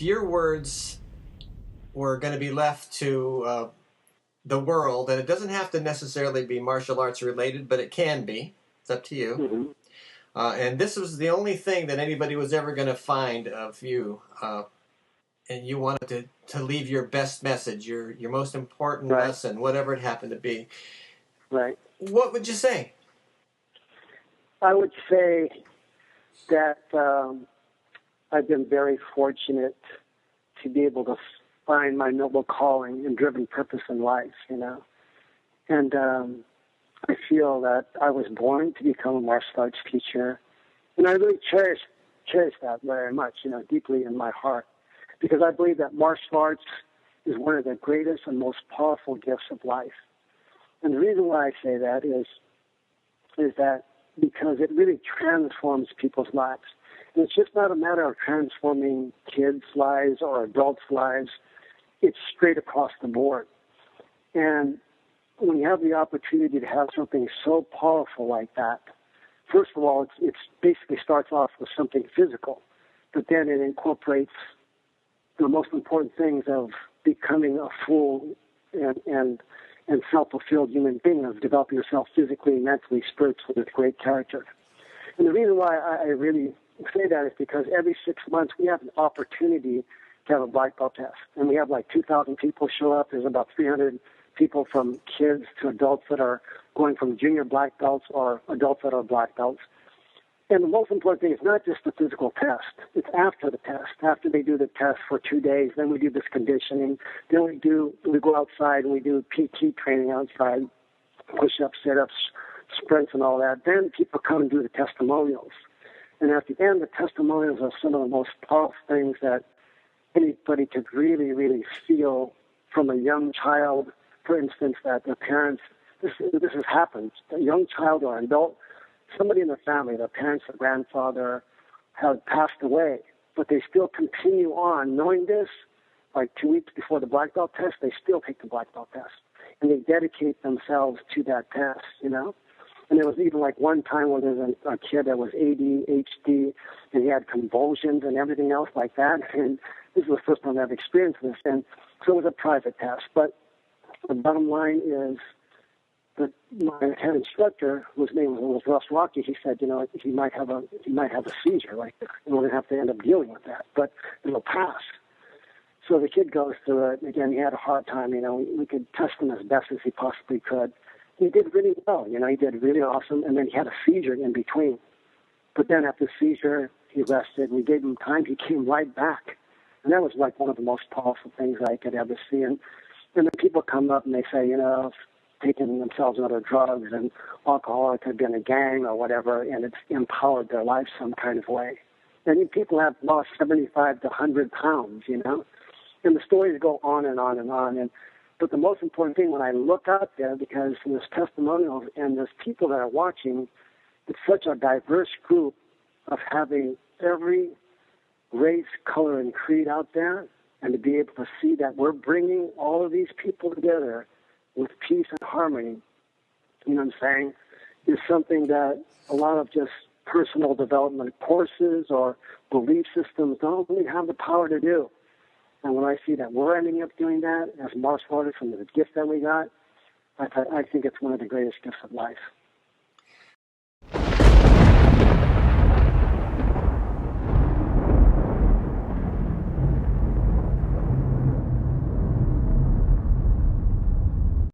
if your words were going to be left to the world, and it doesn't have to necessarily be martial arts related, but it can be. It's up to you. Mm-hmm. And this was the only thing that anybody was ever going to find of you. And you wanted to leave your best message, your most important Right. lesson, whatever it happened to be. Right. What would you say? I would say that I've been very fortunate to be able to find my noble calling and driven purpose in life, you know. And I feel that I was born to become a martial arts teacher, and I really cherish that very much, you know, deeply in my heart, because I believe that martial arts is one of the greatest and most powerful gifts of life. And the reason why I say that is that because it really transforms people's lives. And it's just not a matter of transforming kids' lives or adults' lives. It's straight across the board. And when you have the opportunity to have something so powerful like that, first of all, it basically starts off with something physical, but then it incorporates the most important things of becoming a full and self-fulfilled human being, of developing yourself physically, mentally, spiritually, with great character. And the reason why I really say that is because every 6 months we have an opportunity to have a black belt test. And we have like 2,000 people show up. There's about 300 people from kids to adults that are going from junior black belts or adults that are black belts. And the most important thing is not just the physical test. It's after the test. After they do the test for 2 days, then we do this conditioning. Then we go outside and we do PT training outside, push-ups, sit-ups, sprints and all that. Then people come and do the testimonials. And at the end, the testimonials are some of the most powerful things that anybody could really, really feel from a young child. For instance, that their parents, this has happened, a young child or an adult, somebody in the family, their parents or grandfather have passed away, but they still continue on knowing this. Like 2 weeks before the black belt test, they still take the black belt test. And they dedicate themselves to that test, you know. And there was even like one time where there was a kid that was ADHD, and he had convulsions and everything else like that. And this was the first time I've experienced this. And so it was a private test. But the bottom line is that my head instructor, whose name was Russ Rocky, he said, you know, he might have a seizure right there, and we're going to have to end up dealing with that, but it'll pass. So the kid goes through it, and again, he had a hard time. You know, we could test him as best as he possibly could. He did really well, you know, he did really awesome, and then he had a seizure in between. But then after the seizure, he rested, we gave him time, he came right back. And that was like one of the most powerful things I could ever see. And then people come up and they say, you know, taking themselves other drugs and alcohol, it could be in a gang or whatever, and it's empowered their life some kind of way. And people have lost 75 to 100 pounds, you know, and the stories go on and on and on. But the most important thing when I look out there, because there's testimonials and there's people that are watching, it's such a diverse group of having every race, color, and creed out there, and to be able to see that we're bringing all of these people together with peace and harmony, you know what I'm saying, is something that a lot of just personal development courses or belief systems don't really have the power to do. And when I see that we're ending up doing that as martial artists and the gift that we got, I think it's one of the greatest gifts of life.